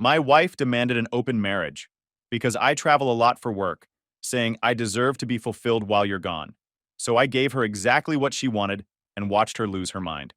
My wife demanded an open marriage because I travel a lot for work, saying I deserve to be fulfilled while you're gone. So I gave her exactly what she wanted and watched her lose her mind.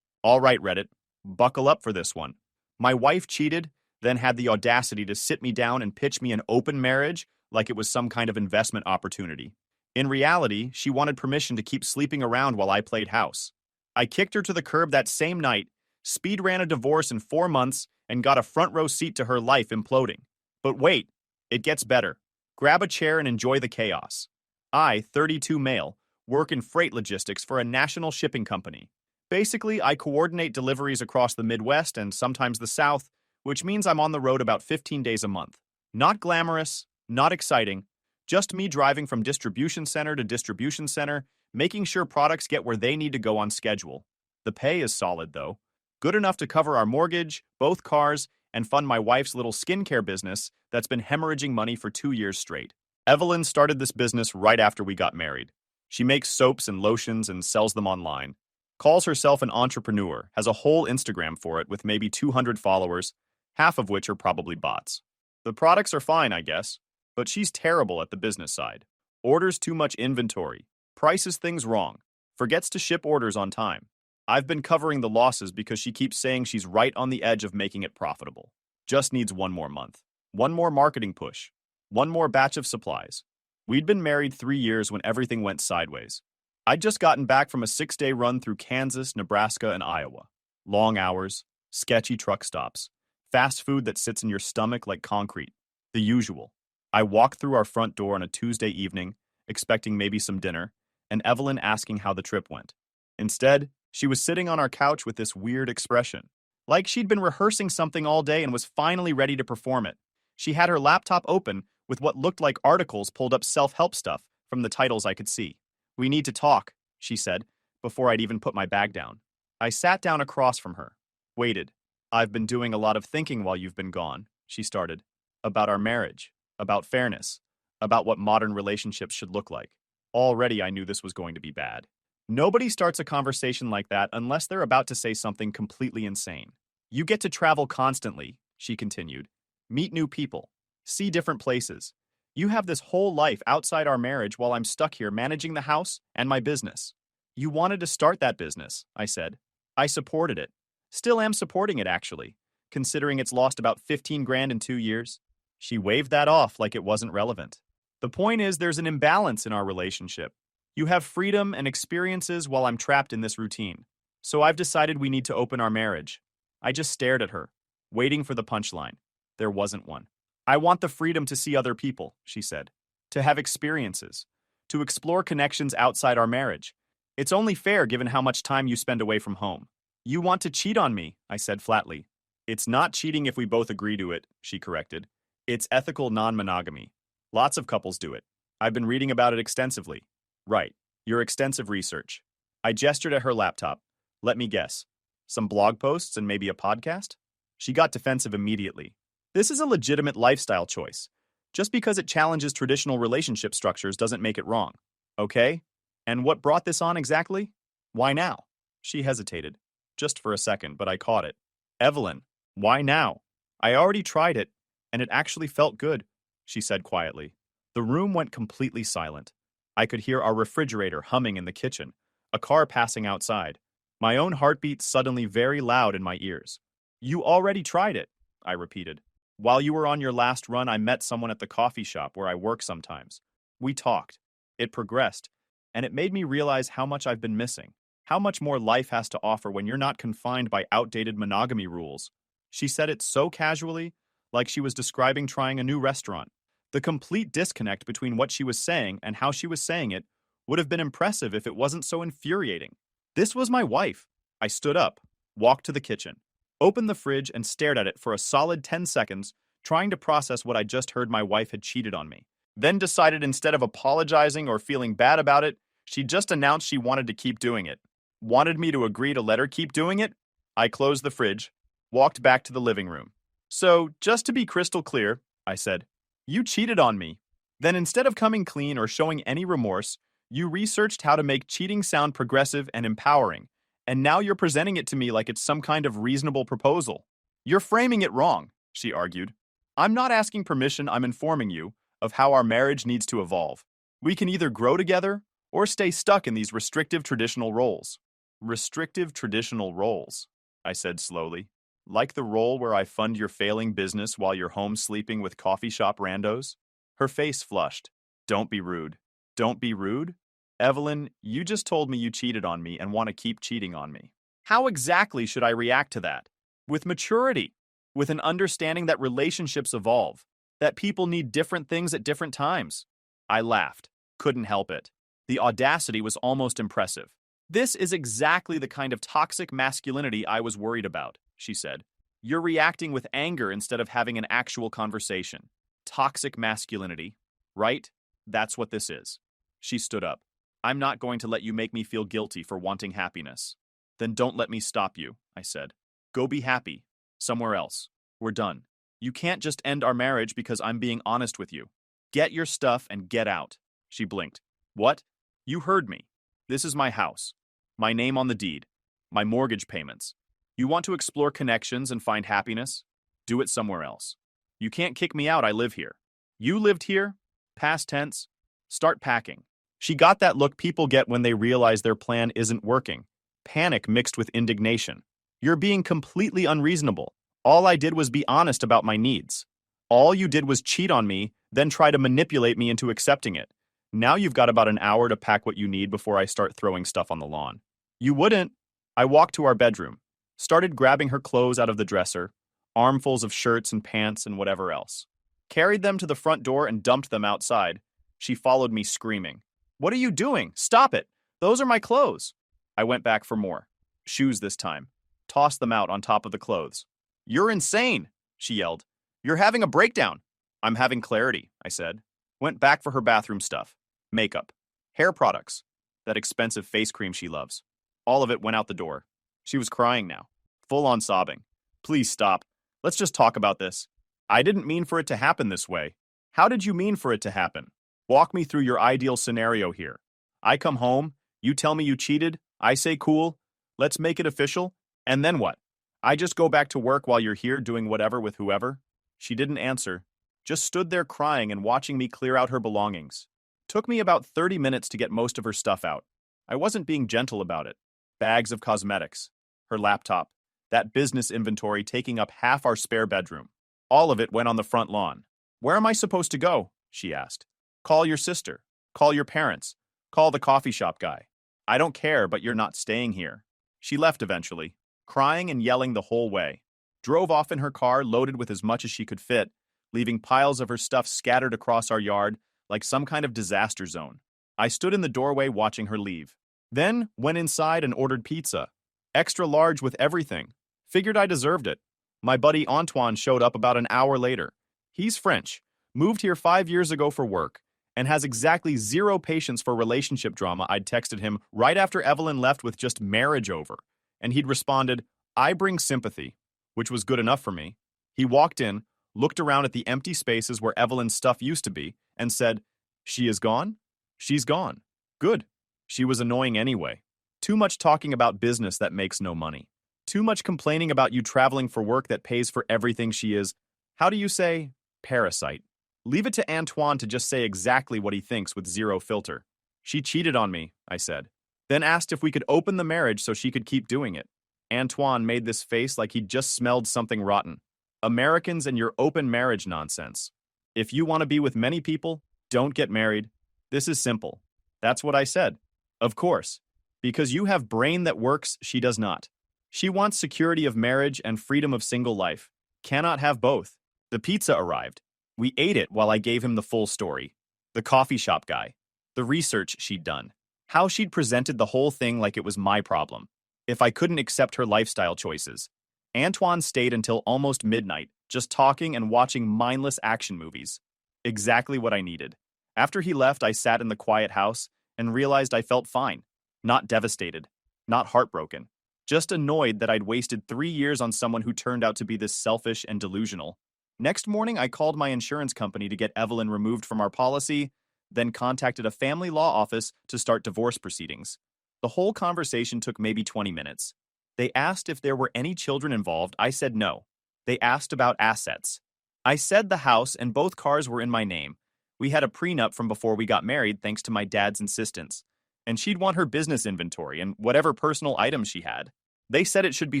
All right, Reddit, buckle up for this one. My wife cheated, then had the audacity to sit me down and pitch me an open marriage like it was some kind of investment opportunity. In reality, she wanted permission to keep sleeping around while I played house. I kicked her to the curb that same night, speed ran a divorce in 4 months, and got a front row seat to her life imploding. But wait, it gets better. Grab a chair and enjoy the chaos. I, 32 male, work in freight logistics for a national shipping company. Basically, I coordinate deliveries across the Midwest and sometimes the South, which means I'm on the road about 15 days a month. Not glamorous, not exciting, just me driving from distribution center to distribution center, making sure products get where they need to go on schedule. The pay is solid, though. Good enough to cover our mortgage, both cars, and fund my wife's little skincare business that's been hemorrhaging money for 2 years straight. Evelyn started this business right after we got married. She makes soaps and lotions and sells them online. Calls herself an entrepreneur, has a whole Instagram for it with maybe 200 followers, half of which are probably bots. The products are fine, I guess, but she's terrible at the business side. Orders too much inventory, prices things wrong, forgets to ship orders on time. I've been covering the losses because she keeps saying she's right on the edge of making it profitable. Just needs one more month. One more marketing push. One more batch of supplies. We'd been married 3 years when everything went sideways. I'd just gotten back from a 6-day run through Kansas, Nebraska, and Iowa. Long hours, sketchy truck stops, fast food that sits in your stomach like concrete. The usual. I walked through our front door on a Tuesday evening, expecting maybe some dinner, and Evelyn asking how the trip went. Instead, she was sitting on our couch with this weird expression, like she'd been rehearsing something all day and was finally ready to perform it. She had her laptop open with what looked like articles pulled up self-help stuff from the titles I could see. "We need to talk," she said, before I'd even put my bag down. I sat down across from her, waited. "I've been doing a lot of thinking while you've been gone," she started. "About our marriage, about fairness, about what modern relationships should look like." Already I knew this was going to be bad. Nobody starts a conversation like that unless they're about to say something completely insane. "You get to travel constantly," she continued. "Meet new people. See different places. You have this whole life outside our marriage while I'm stuck here managing the house and my business." "You wanted to start that business," I said. "I supported it. Still am supporting it, actually, considering it's lost about 15 grand in 2 years." She waved that off like it wasn't relevant. "The point is there's an imbalance in our relationship. You have freedom and experiences while I'm trapped in this routine. So I've decided we need to open our marriage." I just stared at her, waiting for the punchline. There wasn't one. "I want the freedom to see other people," she said. "To have experiences. To explore connections outside our marriage. It's only fair given how much time you spend away from home." "You want to cheat on me," I said flatly. "It's not cheating if we both agree to it," she corrected. "It's ethical non-monogamy. Lots of couples do it. I've been reading about it extensively." "Right. Your extensive research." I gestured at her laptop. "Let me guess. Some blog posts and maybe a podcast?" She got defensive immediately. "This is a legitimate lifestyle choice. Just because it challenges traditional relationship structures doesn't make it wrong. Okay? And what brought this on exactly? Why now?" She hesitated. Just for a second, but I caught it. "Evelyn, why now? I already tried it, and it actually felt good," she said quietly. The room went completely silent. I could hear our refrigerator humming in the kitchen, a car passing outside. My own heartbeat suddenly very loud in my ears. "You already tried it," I repeated. "While you were on your last run, I met someone at the coffee shop where I work sometimes. We talked. It progressed, and it made me realize how much I've been missing, how much more life has to offer when you're not confined by outdated monogamy rules." She said it so casually, like she was describing trying a new restaurant. The complete disconnect between what she was saying and how she was saying it would have been impressive if it wasn't so infuriating. This was my wife. I stood up, walked to the kitchen, opened the fridge and stared at it for a solid 10 seconds, trying to process what I just heard my wife had cheated on me. Then decided instead of apologizing or feeling bad about it, she just announced she wanted to keep doing it. Wanted me to agree to let her keep doing it? I closed the fridge, walked back to the living room. "So, just to be crystal clear," I said, "you cheated on me. Then instead of coming clean or showing any remorse, you researched how to make cheating sound progressive and empowering, and now you're presenting it to me like it's some kind of reasonable proposal. You're framing it wrong. she argued. I'm not asking permission, I'm informing you of how our marriage needs to evolve. We can either grow together or stay stuck in these restrictive traditional roles. Restrictive traditional roles, I said slowly. Like the role where I fund your failing business while you're home sleeping with coffee shop randos? Her face flushed. Don't be rude. Don't be rude? Evelyn, you just told me you cheated on me and want to keep cheating on me. How exactly should I react to that? With maturity, with an understanding that relationships evolve, that people need different things at different times. I laughed. Couldn't help it. The audacity was almost impressive. This is exactly the kind of toxic masculinity I was worried about, she said. You're reacting with anger instead of having an actual conversation. Toxic masculinity, right? That's what this is. She stood up. I'm not going to let you make me feel guilty for wanting happiness. Then don't let me stop you, I said. Go be happy. Somewhere else. We're done. You can't just end our marriage because I'm being honest with you. Get your stuff and get out. She blinked. What? You heard me. This is my house. My name on the deed. My mortgage payments. You want to explore connections and find happiness? Do it somewhere else. You can't kick me out, I live here. You lived here? Past tense. Start packing. She got that look people get when they realize their plan isn't working. Panic mixed with indignation. You're being completely unreasonable. All I did was be honest about my needs. All you did was cheat on me, then try to manipulate me into accepting it. Now you've got about an hour to pack what you need before I start throwing stuff on the lawn. You wouldn't. I walked to our bedroom, started grabbing her clothes out of the dresser, armfuls of shirts and pants and whatever else. Carried them to the front door and dumped them outside. She followed me screaming. What are you doing? Stop it! Those are my clothes. I went back for more. Shoes this time. Tossed them out on top of the clothes. You're insane, she yelled. You're having a breakdown. I'm having clarity, I said. Went back for her bathroom stuff. Makeup. Hair products. That expensive face cream she loves. All of it went out the door. She was crying now. Full on sobbing. Please stop. Let's just talk about this. I didn't mean for it to happen this way. How did you mean for it to happen? Walk me through your ideal scenario here. I come home, you tell me you cheated, I say cool, let's make it official, and then what? I just go back to work while you're here doing whatever with whoever? She didn't answer, just stood there crying and watching me clear out her belongings. Took me about 30 minutes to get most of her stuff out. I wasn't being gentle about it. Bags of cosmetics, her laptop, that business inventory taking up half our spare bedroom. All of it went on the front lawn. Where am I supposed to go? She asked. Call your sister. Call your parents. Call the coffee shop guy. I don't care, but you're not staying here. She left eventually, crying and yelling the whole way. Drove off in her car loaded with as much as she could fit, leaving piles of her stuff scattered across our yard like some kind of disaster zone. I stood in the doorway watching her leave. Then went inside and ordered pizza. Extra large with everything. Figured I deserved it. My buddy Antoine showed up about an hour later. He's French, moved here 5 years ago for work, and has exactly zero patience for relationship drama. I'd texted him right after Evelyn left with just marriage over, and he'd responded, I bring sympathy, which was good enough for me. He walked in, looked around at the empty spaces where Evelyn's stuff used to be, and said, She is gone? She's gone. Good. She was annoying anyway. Too much talking about business that makes no money. Too much complaining about you traveling for work that pays for everything she is, how do you say, parasite. Leave it to Antoine to just say exactly what he thinks with zero filter. She cheated on me, I said. Then asked if we could open the marriage so she could keep doing it. Antoine made this face like he'd just smelled something rotten. Americans and your open marriage nonsense. If you want to be with many people, don't get married. This is simple. That's what I said. Of course. Because you have brain that works, she does not. She wants security of marriage and freedom of single life. Cannot have both. The pizza arrived. We ate it while I gave him the full story. The coffee shop guy. The research she'd done. How she'd presented the whole thing like it was my problem. If I couldn't accept her lifestyle choices. Antoine stayed until almost midnight, just talking and watching mindless action movies. Exactly what I needed. After he left, I sat in the quiet house and realized I felt fine. Not devastated. Not heartbroken. Just annoyed that I'd wasted 3 years on someone who turned out to be this selfish and delusional. Next morning, I called my insurance company to get Evelyn removed from our policy, then contacted a family law office to start divorce proceedings. The whole conversation took maybe 20 minutes. They asked if there were any children involved. I said no. They asked about assets. I said the house and both cars were in my name. We had a prenup from before we got married thanks to my dad's insistence. And she'd want her business inventory and whatever personal items she had. They said it should be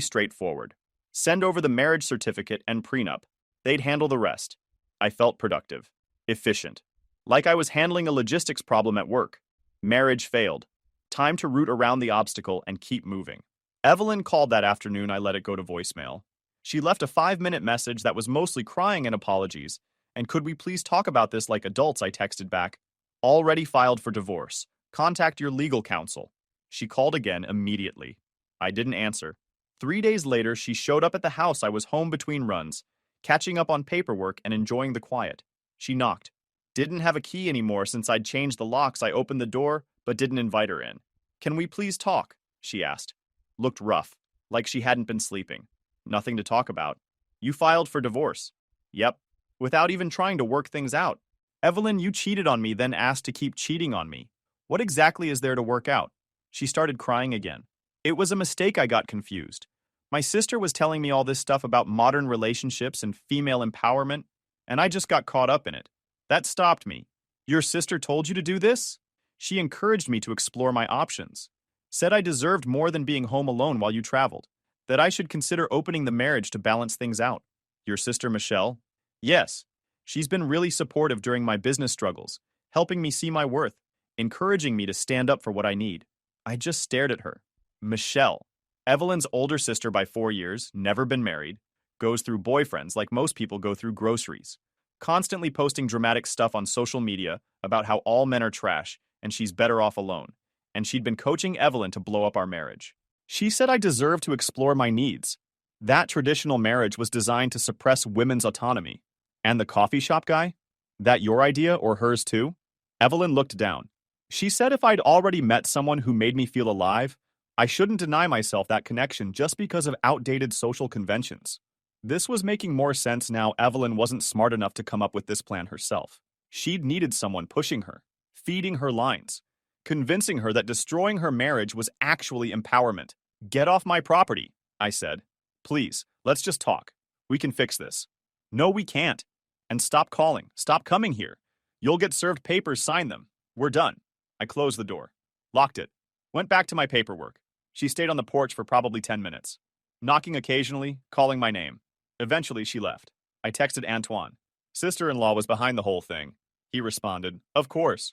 straightforward. Send over the marriage certificate and prenup. They'd handle the rest. I felt productive, efficient, like I was handling a logistics problem at work. Marriage failed. Time to root around the obstacle and keep moving. Evelyn called that afternoon. I let it go to voicemail. She left a 5-minute message that was mostly crying and apologies. And could we please talk about this like adults, I texted back. Already filed for divorce. Contact your legal counsel. She called again immediately. I didn't answer. 3 days later, she showed up at the house. I was home between runs, catching up on paperwork and enjoying the quiet. She knocked. Didn't have a key anymore since I'd changed the locks. I opened the door, but didn't invite her in. Can we please talk? She asked. Looked rough, like she hadn't been sleeping. Nothing to talk about. You filed for divorce. Yep. Without even trying to work things out. Evelyn, you cheated on me, then asked to keep cheating on me. What exactly is there to work out? She started crying again. It was a mistake. I got confused. My sister was telling me all this stuff about modern relationships and female empowerment, and I just got caught up in it. That stopped me. Your sister told you to do this? She encouraged me to explore my options. Said I deserved more than being home alone while you traveled. That I should consider opening the marriage to balance things out. Your sister Michelle? Yes. She's been really supportive during my business struggles, helping me see my worth, encouraging me to stand up for what I need. I just stared at her. Michelle. Evelyn's older sister by 4 years, never been married, goes through boyfriends like most people go through groceries. Constantly posting dramatic stuff on social media about how all men are trash and she's better off alone. And she'd been coaching Evelyn to blow up our marriage. She said I deserved to explore my needs. That traditional marriage was designed to suppress women's autonomy. And the coffee shop guy? That your idea or hers too? Evelyn looked down. She said if I'd already met someone who made me feel alive, I shouldn't deny myself that connection just because of outdated social conventions. This was making more sense now. Evelyn wasn't smart enough to come up with this plan herself. She'd needed someone pushing her, feeding her lines, convincing her that destroying her marriage was actually empowerment. Get off my property, I said. Please, let's just talk. We can fix this. No, we can't. And stop calling. Stop coming here. You'll get served papers, sign them. We're done. I closed the door, locked it, went back to my paperwork. She stayed on the porch for probably 10 minutes, knocking occasionally, calling my name. Eventually, she left. I texted Antoine. Sister-in-law was behind the whole thing. He responded, of course.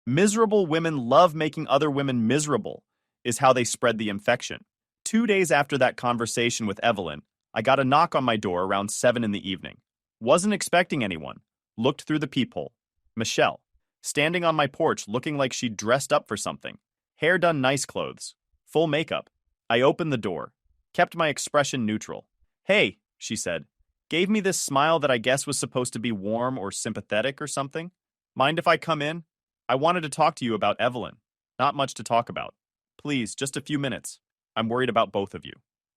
Miserable women love making other women miserable, is how they spread the infection. 2 days after that conversation with Evelyn, I got a knock on my door around 7 in the evening. Wasn't expecting anyone. Looked through the peephole. Michelle, standing on my porch looking like she'd dressed up for something. Hair done, nice clothes. Full makeup. I opened the door. Kept my expression neutral. Hey, she said. Gave me this smile that I guess was supposed to be warm or sympathetic or something. Mind if I come in? I wanted to talk to you about Evelyn. Not much to talk about. Please, just a few minutes. I'm worried about both of you.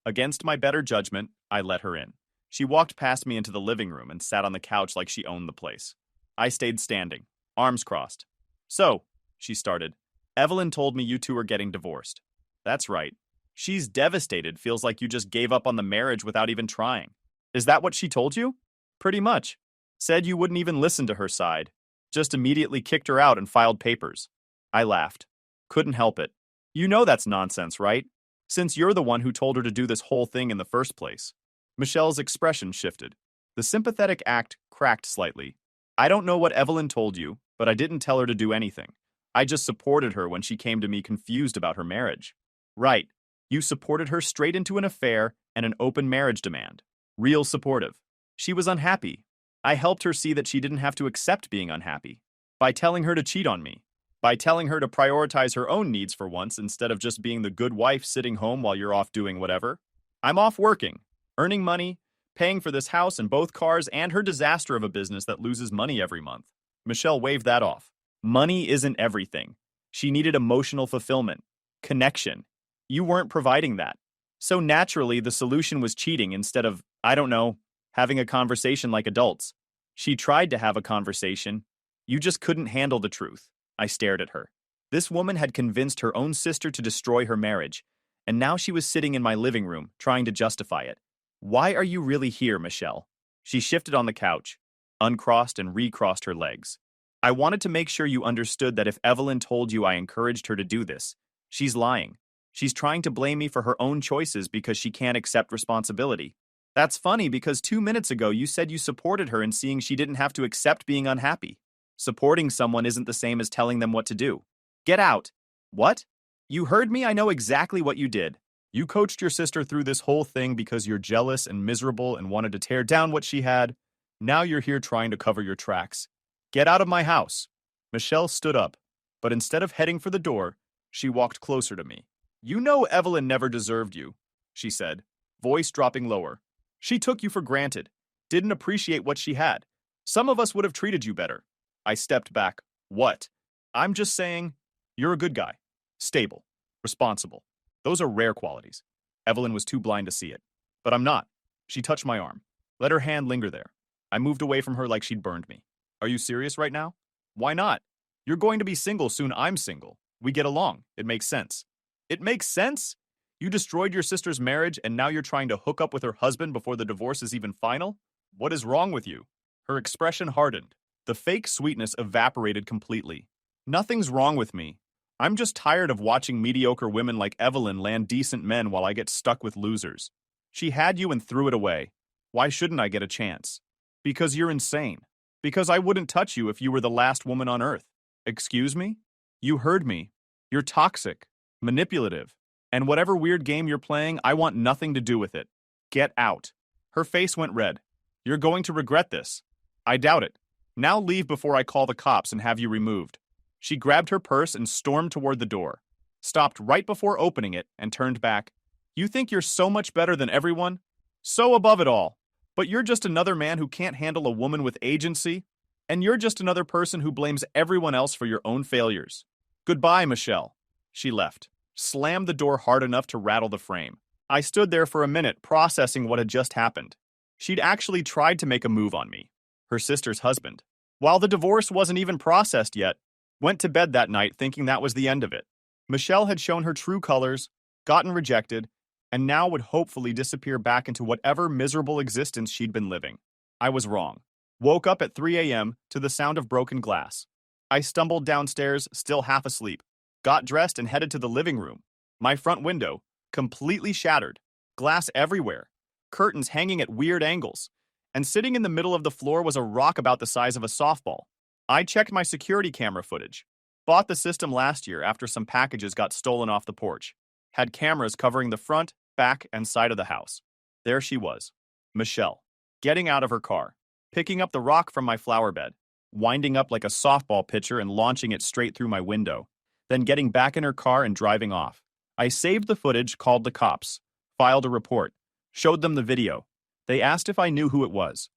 Against my better judgment, I let her in. She walked past me into the living room and sat on the couch like she owned the place. I stayed standing, arms crossed. So, she started, Evelyn told me you two are getting divorced. That's right. She's devastated, feels like you just gave up on the marriage without even trying. Is that what she told you? Pretty much. Said you wouldn't even listen to her side. Just immediately kicked her out and filed papers. I laughed. Couldn't help it. You know that's nonsense, right? Since you're the one who told her to do this whole thing in the first place. Michelle's expression shifted. The sympathetic act cracked slightly. I don't know what Evelyn told you, but I didn't tell her to do anything. I just supported her when she came to me confused about her marriage. Right. You supported her straight into an affair and an open marriage demand. Real supportive. She was unhappy. I helped her see that she didn't have to accept being unhappy. By telling her to cheat on me. By telling her to prioritize her own needs for once instead of just being the good wife sitting home while you're off doing whatever. I'm off working, earning money, paying for this house and both cars and her disaster of a business that loses money every month. Michelle waved that off. Money isn't everything. She needed emotional fulfillment, connection. You weren't providing that. So naturally, the solution was cheating instead of, I don't know, having a conversation like adults. She tried to have a conversation. You just couldn't handle the truth. I stared at her. This woman had convinced her own sister to destroy her marriage, and now she was sitting in my living room, trying to justify it. Why are you really here, Michelle? She shifted on the couch, uncrossed and recrossed her legs. I wanted to make sure you understood that if Evelyn told you I encouraged her to do this, she's lying. She's trying to blame me for her own choices because she can't accept responsibility. That's funny because 2 minutes ago you said you supported her in seeing she didn't have to accept being unhappy. Supporting someone isn't the same as telling them what to do. Get out. What? You heard me? I know exactly what you did. You coached your sister through this whole thing because you're jealous and miserable and wanted to tear down what she had. Now you're here trying to cover your tracks. Get out of my house. Michelle stood up, but instead of heading for the door, she walked closer to me. You know Evelyn never deserved you, she said, voice dropping lower. She took you for granted, didn't appreciate what she had. Some of us would have treated you better. I stepped back. What? I'm just saying, you're a good guy. Stable. Responsible. Those are rare qualities. Evelyn was too blind to see it. But I'm not. She touched my arm. Let her hand linger there. I moved away from her like she'd burned me. Are you serious right now? Why not? You're going to be single soon. I'm single. We get along. It makes sense. It makes sense? You destroyed your sister's marriage and now you're trying to hook up with her husband before the divorce is even final? What is wrong with you? Her expression hardened. The fake sweetness evaporated completely. Nothing's wrong with me. I'm just tired of watching mediocre women like Evelyn land decent men while I get stuck with losers. She had you and threw it away. Why shouldn't I get a chance? Because you're insane. Because I wouldn't touch you if you were the last woman on earth. Excuse me? You heard me. You're toxic, manipulative, and whatever weird game you're playing, I want nothing to do with it. Get out. Her face went red. You're going to regret this. I doubt it. Now leave before I call the cops and have you removed. She grabbed her purse and stormed toward the door, stopped right before opening it, and turned back. You think you're so much better than everyone? So above it all. But you're just another man who can't handle a woman with agency, and you're just another person who blames everyone else for your own failures. Goodbye, Michelle. She left, slammed the door hard enough to rattle the frame. I stood there for a minute, processing what had just happened. She'd actually tried to make a move on me, her sister's husband. While the divorce wasn't even processed yet, went to bed that night thinking that was the end of it. Michelle had shown her true colors, gotten rejected, and now would hopefully disappear back into whatever miserable existence she'd been living. I was wrong. Woke up at 3 a.m. to the sound of broken glass. I stumbled downstairs, still half asleep, got dressed and headed to the living room. My front window, completely shattered, glass everywhere, curtains hanging at weird angles, and sitting in the middle of the floor was a rock about the size of a softball. I checked my security camera footage. Bought the system last year after some packages got stolen off the porch. Had cameras covering the front, back, and side of the house. There she was, Michelle, getting out of her car, picking up the rock from my flower bed, winding up like a softball pitcher and launching it straight through my window, then getting back in her car and driving off. I saved the footage, called the cops, filed a report, showed them the video. They asked if I knew who it was.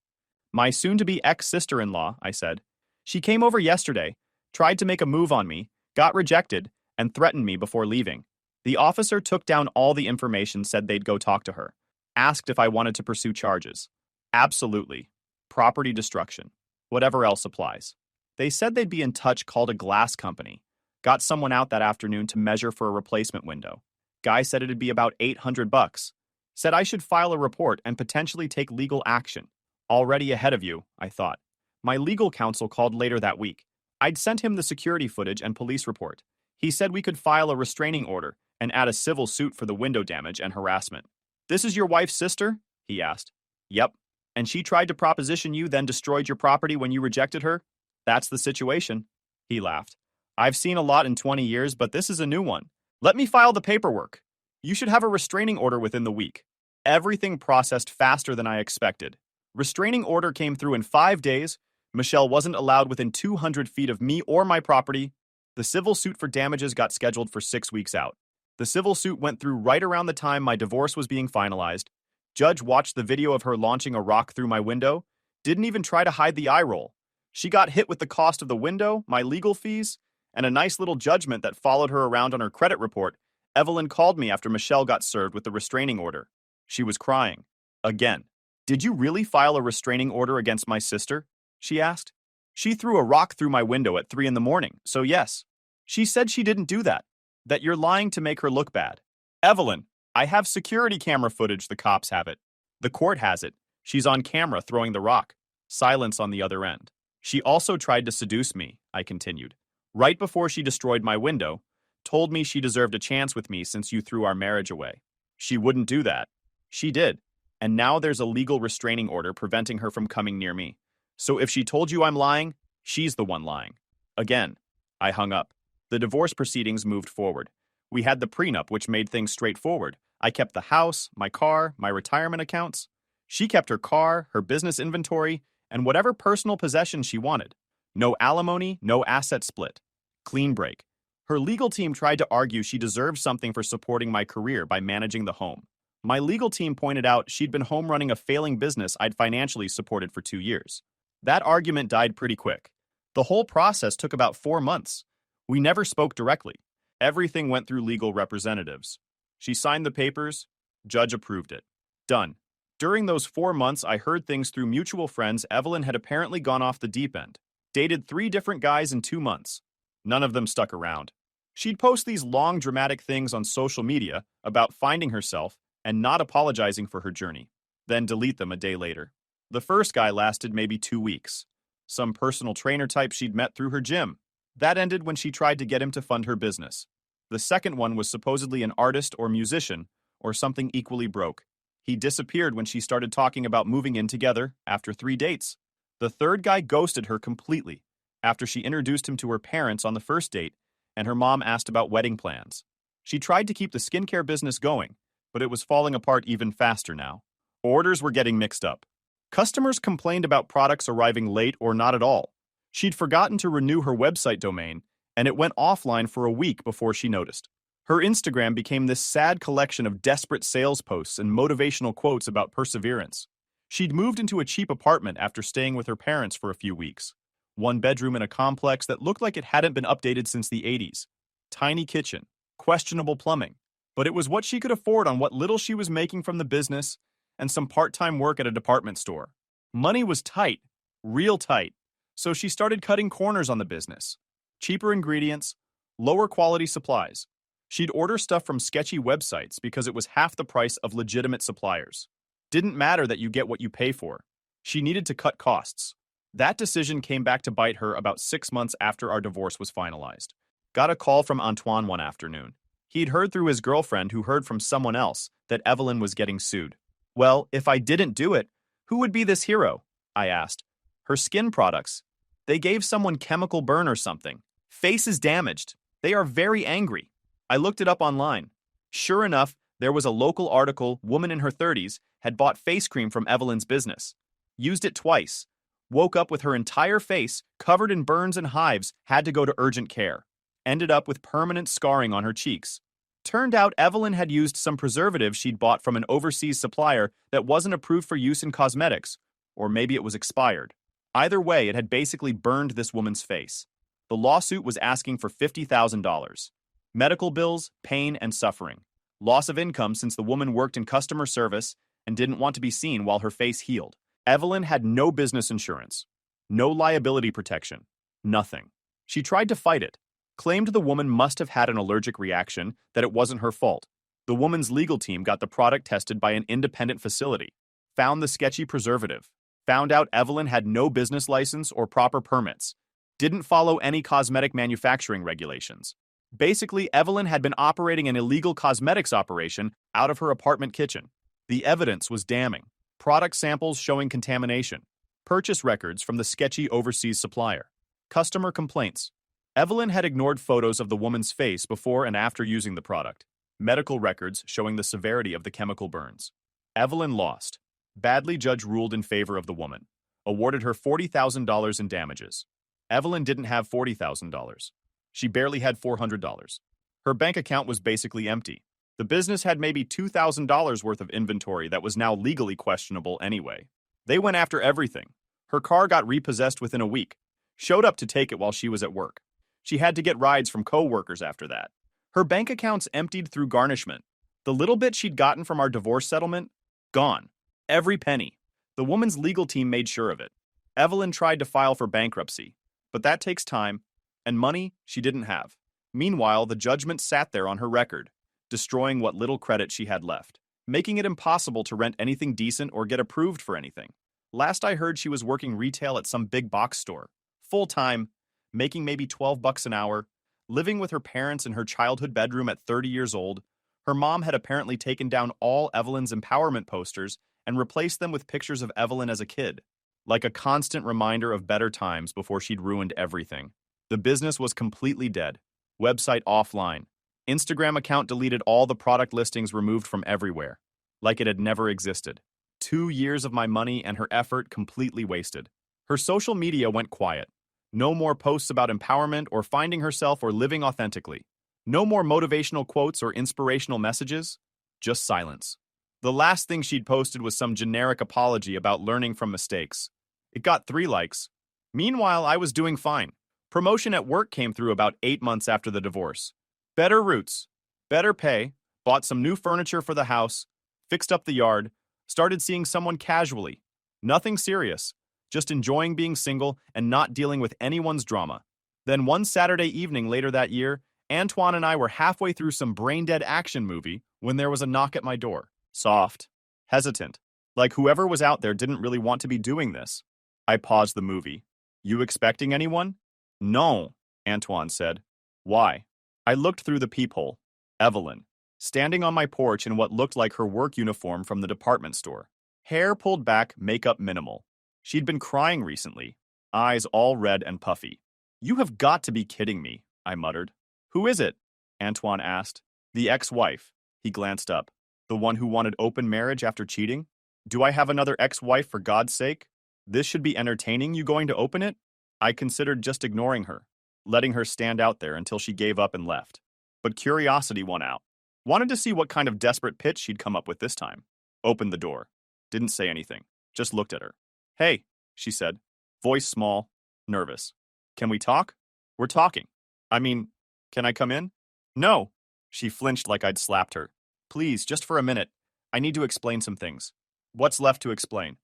My soon-to-be ex-sister-in-law, I said. She came over yesterday, tried to make a move on me, got rejected, and threatened me before leaving. The officer took down all the information, said they'd go talk to her, asked if I wanted to pursue charges. Absolutely. Property destruction. Whatever else applies. They said they'd be in touch, called a glass company. Got someone out that afternoon to measure for a replacement window. Guy said it'd be about $800. Said I should file a report and potentially take legal action. Already ahead of you, I thought. My legal counsel called later that week. I'd sent him the security footage and police report. He said we could file a restraining order and add a civil suit for the window damage and harassment. This is your wife's sister? He asked. Yep. And she tried to proposition you, then destroyed your property when you rejected her? That's the situation. He laughed. I've seen a lot in 20 years, but this is a new one. Let me file the paperwork. You should have a restraining order within the week. Everything processed faster than I expected. Restraining order came through in 5 days. Michelle wasn't allowed within 200 feet of me or my property. The civil suit for damages got scheduled for 6 weeks out. The civil suit went through right around the time my divorce was being finalized. Judge watched the video of her launching a rock through my window. Didn't even try to hide the eye roll. She got hit with the cost of the window, my legal fees, and a nice little judgment that followed her around on her credit report. Evelyn called me after Michelle got served with the restraining order. She was crying. Again. Did you really file a restraining order against my sister? She asked. She threw a rock through my window at 3 a.m, so yes. She said she didn't do that. That you're lying to make her look bad. Evelyn, I have security camera footage, the cops have it. The court has it. She's on camera throwing the rock. Silence on the other end. She also tried to seduce me, I continued. Right before she destroyed my window, told me she deserved a chance with me since you threw our marriage away. She wouldn't do that. She did. And now there's a legal restraining order preventing her from coming near me. So if she told you I'm lying, she's the one lying. Again, I hung up. The divorce proceedings moved forward. We had the prenup, which made things straightforward. I kept the house, my car, my retirement accounts. She kept her car, her business inventory, and whatever personal possessions she wanted. No alimony, no asset split. Clean break. Her legal team tried to argue she deserved something for supporting my career by managing the home. My legal team pointed out she'd been home running a failing business I'd financially supported for 2 years. That argument died pretty quick. The whole process took about 4 months. We never spoke directly. Everything went through legal representatives. She signed the papers. Judge approved it. Done. During those 4 months, I heard things through mutual friends Evelyn had apparently gone off the deep end. Dated 3 different guys in 2 months. None of them stuck around. She'd post these long, dramatic things on social media about finding herself and not apologizing for her journey, then delete them a day later. The first guy lasted maybe 2 weeks. Some personal trainer type she'd met through her gym. That ended when she tried to get him to fund her business. The second one was supposedly an artist or musician, or something equally broke. He disappeared when she started talking about moving in together after 3 dates. The third guy ghosted her completely after she introduced him to her parents on the first date and her mom asked about wedding plans. She tried to keep the skincare business going, but it was falling apart even faster now. Orders were getting mixed up. Customers complained about products arriving late or not at all. She'd forgotten to renew her website domain, and it went offline for a week before she noticed. Her Instagram became this sad collection of desperate sales posts and motivational quotes about perseverance. She'd moved into a cheap apartment after staying with her parents for a few weeks. 1 bedroom in a complex that looked like it hadn't been updated since the 80s. Tiny kitchen, questionable plumbing. But it was what she could afford on what little she was making from the business and some part-time work at a department store. Money was tight, real tight, so she started cutting corners on the business. Cheaper ingredients, lower quality supplies. She'd order stuff from sketchy websites because it was half the price of legitimate suppliers. Didn't matter that you get what you pay for. She needed to cut costs. That decision came back to bite her about 6 months after our divorce was finalized. Got a call from Antoine one afternoon. He'd heard through his girlfriend who heard from someone else that Evelyn was getting sued. Well, if I didn't do it, who would be this hero? I asked. Her skin products. They gave someone chemical burn or something. Face is damaged. They are very angry. I looked it up online. Sure enough, there was a local article, woman in her 30s, had bought face cream from Evelyn's business. Used it twice. Woke up with her entire face covered in burns and hives, had to go to urgent care. Ended up with permanent scarring on her cheeks. Turned out Evelyn had used some preservative she'd bought from an overseas supplier that wasn't approved for use in cosmetics, or maybe it was expired. Either way, it had basically burned this woman's face. The lawsuit was asking for $50,000. Medical bills, pain, and suffering. Loss of income since the woman worked in customer service and didn't want to be seen while her face healed. Evelyn had no business insurance, no liability protection, nothing. She tried to fight it, claimed the woman must have had an allergic reaction, that it wasn't her fault. The woman's legal team got the product tested by an independent facility, found the sketchy preservative, found out Evelyn had no business license or proper permits, didn't follow any cosmetic manufacturing regulations. Basically, Evelyn had been operating an illegal cosmetics operation out of her apartment kitchen. The evidence was damning. Product samples showing contamination. Purchase records from the sketchy overseas supplier. Customer complaints. Evelyn had ignored photos of the woman's face before and after using the product. Medical records showing the severity of the chemical burns. Evelyn lost. Badly judge ruled in favor of the woman. Awarded her $40,000 in damages. Evelyn didn't have $40,000. She barely had $400. Her bank account was basically empty. The business had maybe $2,000 worth of inventory that was now legally questionable anyway. They went after everything. Her car got repossessed within a week. Showed up to take it while she was at work. She had to get rides from co-workers after that. Her bank accounts emptied through garnishment. The little bit she'd gotten from our divorce settlement, gone. Every penny. The woman's legal team made sure of it. Evelyn tried to file for bankruptcy, but that takes time, and money she didn't have. Meanwhile, the judgment sat there on her record, destroying what little credit she had left. making it impossible to rent anything decent or get approved for anything. Last I heard, she was working retail at some big box store, full-time, making maybe $12 an hour, living with her parents in her childhood bedroom at 30 years old. Her mom had apparently taken down all Evelyn's empowerment posters and replaced them with pictures of Evelyn as a kid, like a constant reminder of better times before she'd ruined everything. The business was completely dead. Website offline. Instagram account deleted, all the product listings removed from everywhere, like it had never existed. 2 years of my money and her effort completely wasted. Her social media went quiet. No more posts about empowerment or finding herself or living authentically. No more motivational quotes or inspirational messages. Just silence. The last thing she'd posted was some generic apology about learning from mistakes. It got 3 likes. Meanwhile, I was doing fine. Promotion at work came through about 8 months after the divorce. Better routes, better pay, bought some new furniture for the house, fixed up the yard, started seeing someone casually. Nothing serious, just enjoying being single and not dealing with anyone's drama. Then one Saturday evening later that year, Antoine and I were halfway through some brain-dead action movie when there was a knock at my door. Soft, hesitant, like whoever was out there didn't really want to be doing this. I paused the movie. You expecting anyone? No, Antoine said. Why? I looked through the peephole. Evelyn, standing on my porch in what looked like her work uniform from the department store. Hair pulled back, makeup minimal. She'd been crying recently, eyes all red and puffy. You have got to be kidding me, I muttered. Who is it? Antoine asked. The ex-wife. He glanced up. The one who wanted open marriage after cheating? Do I have another ex-wife, for God's sake? This should be entertaining, you going to open it? I considered just ignoring her, letting her stand out there until she gave up and left. But curiosity won out. Wanted to see what kind of desperate pitch she'd come up with this time. Opened the door. Didn't say anything. Just looked at her. Hey, she said. Voice small, nervous. Can we talk? We're talking. I mean, can I come in? No. She flinched like I'd slapped her. Please, just for a minute. I need to explain some things. What's left to explain?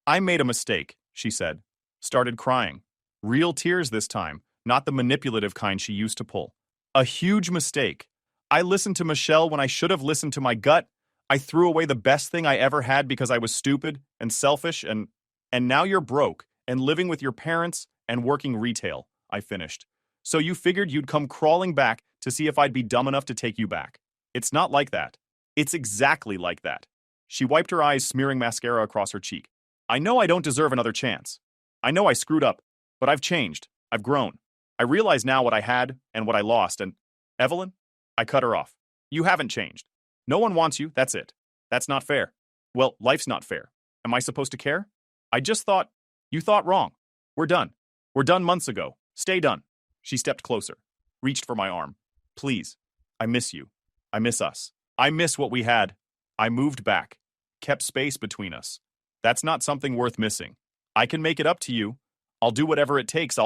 I made a mistake, she said. Started crying. Real tears this time, not the manipulative kind she used to pull. A huge mistake. I listened to Michelle when I should have listened to my gut. I threw away the best thing I ever had because I was stupid and selfish and now you're broke and living with your parents and working retail, I finished. So you figured you'd come crawling back to see if I'd be dumb enough to take you back. It's not like that. It's exactly like that. She wiped her eyes, smearing mascara across her cheek. I know I don't deserve another chance. I know I screwed up, but I've changed. I've grown. I realize now what I had and what I lost, and Evelyn? I cut her off. You haven't changed. No one wants you, that's it. That's not fair. Well, life's not fair. Am I supposed to care? I just thought, you thought wrong. We're done. We're done months ago. Stay done. She stepped closer, reached for my arm. Please. I miss you. I miss us. I miss what we had. I moved back. Kept space between us. That's not something worth missing. I can make it up to you. I'll do whatever it takes.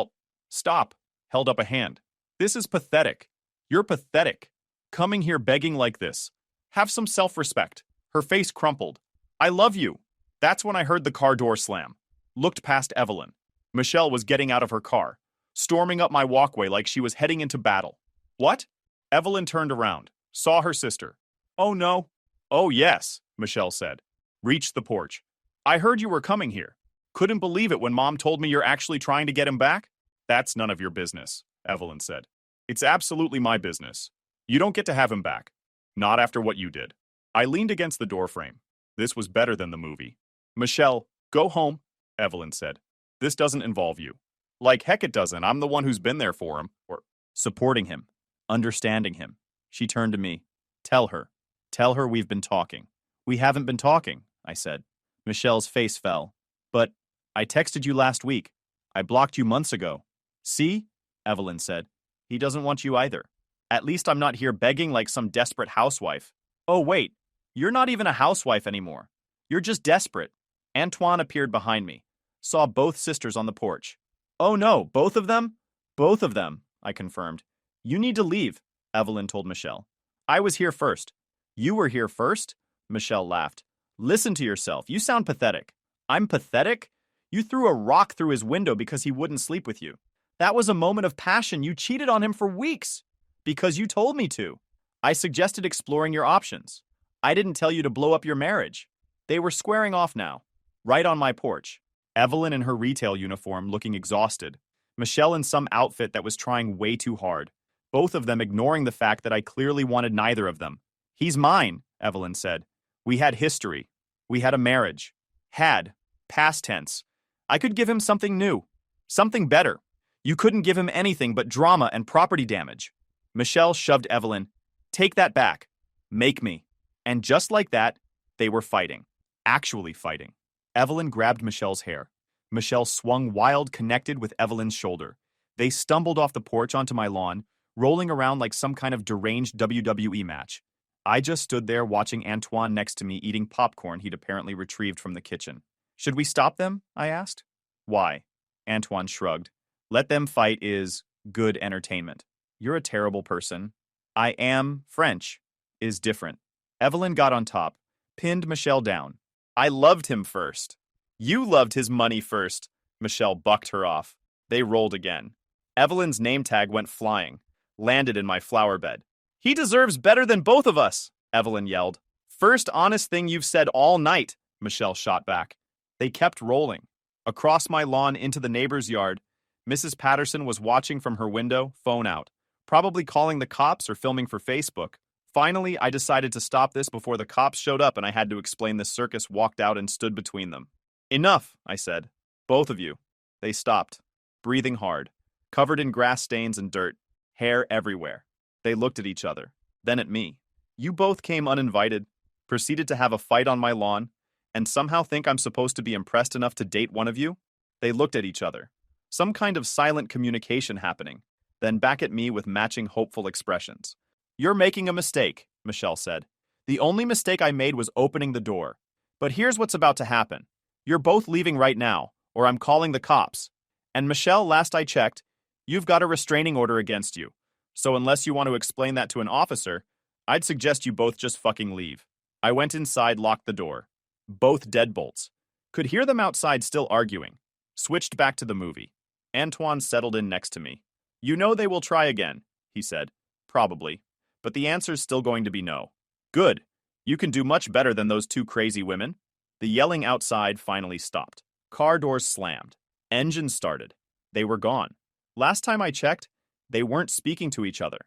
Stop. Held up a hand. This is pathetic. You're pathetic. Coming here begging like this. Have some self-respect. Her face crumpled. I love you. That's when I heard the car door slam. Looked past Evelyn. Michelle was getting out of her car, storming up my walkway like she was heading into battle. What? Evelyn turned around, saw her sister. Oh no. Oh yes, Michelle said. Reached the porch. I heard you were coming here. Couldn't believe it when Mom told me you're actually trying to get him back. That's none of your business, Evelyn said. It's absolutely my business. You don't get to have him back. Not after what you did. I leaned against the doorframe. This was better than the movie. Michelle, go home, Evelyn said. This doesn't involve you. Like heck it doesn't. I'm the one who's been there for him, or supporting him, understanding him. She turned to me. Tell her. Tell her we've been talking. We haven't been talking, I said. Michelle's face fell. But I texted you last week. I blocked you months ago. See? Evelyn said. He doesn't want you either. At least I'm not here begging like some desperate housewife. Oh, wait. You're not even a housewife anymore. You're just desperate. Antoine appeared behind me. Saw both sisters on the porch. Oh no, both of them? Both of them, I confirmed. You need to leave, Evelyn told Michelle. I was here first. You were here first? Michelle laughed. Listen to yourself. You sound pathetic. I'm pathetic? You threw a rock through his window because he wouldn't sleep with you. That was a moment of passion. You cheated on him for weeks. Because you told me to. I suggested exploring your options. I didn't tell you to blow up your marriage. They were squaring off now, right on my porch. Evelyn in her retail uniform looking exhausted. Michelle in some outfit that was trying way too hard. Both of them ignoring the fact that I clearly wanted neither of them. He's mine, Evelyn said. We had history. We had a marriage. Had. Past tense. I could give him something new. Something better. You couldn't give him anything but drama and property damage. Michelle shoved Evelyn. Take that back. Make me. And just like that, they were fighting. Actually fighting. Evelyn grabbed Michelle's hair. Michelle swung wild, connected with Evelyn's shoulder. They stumbled off the porch onto my lawn, rolling around like some kind of deranged WWE match. I just stood there watching Antoine next to me eating popcorn he'd apparently retrieved from the kitchen. Should we stop them? I asked. Why? Antoine shrugged. Let them fight is good entertainment. You're a terrible person. I am French. Is different. Evelyn got on top, pinned Michelle down. I loved him first. You loved his money first. Michelle bucked her off. They rolled again. Evelyn's name tag went flying, landed in my flower bed. He deserves better than both of us, Evelyn yelled. First honest thing you've said all night, Michelle shot back. They kept rolling. Across my lawn into the neighbor's yard, Mrs. Patterson was watching from her window, phone out, probably calling the cops or filming for Facebook. Finally, I decided to stop this before the cops showed up and I had to explain the circus walked out and stood between them. Enough, I said. Both of you. They stopped, breathing hard, covered in grass stains and dirt, hair everywhere. They looked at each other, then at me. You both came uninvited, proceeded to have a fight on my lawn, and somehow think I'm supposed to be impressed enough to date one of you? They looked at each other. Some kind of silent communication happening, then back at me with matching hopeful expressions. You're making a mistake, Michelle said. The only mistake I made was opening the door. But here's what's about to happen. You're both leaving right now, or I'm calling the cops. And Michelle, last I checked, you've got a restraining order against you. So unless you want to explain that to an officer, I'd suggest you both just fucking leave. I went inside, locked the door. Both deadbolts. Could hear them outside still arguing. Switched back to the movie. Antoine settled in next to me. You know they will try again, he said. Probably. But the answer's still going to be no. Good. You can do much better than those two crazy women. The yelling outside finally stopped. Car doors slammed. Engines started. They were gone. Last time I checked, they weren't speaking to each other.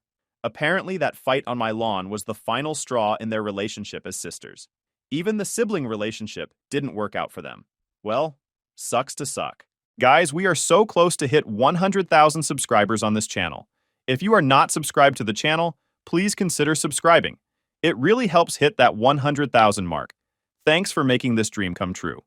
Apparently that fight on my lawn was the final straw in their relationship as sisters. Even the sibling relationship didn't work out for them. Well, sucks to suck. Guys, we are so close to hit 100,000 subscribers on this channel. If you are not subscribed to the channel, please consider subscribing. It really helps hit that 100,000 mark. Thanks for making this dream come true.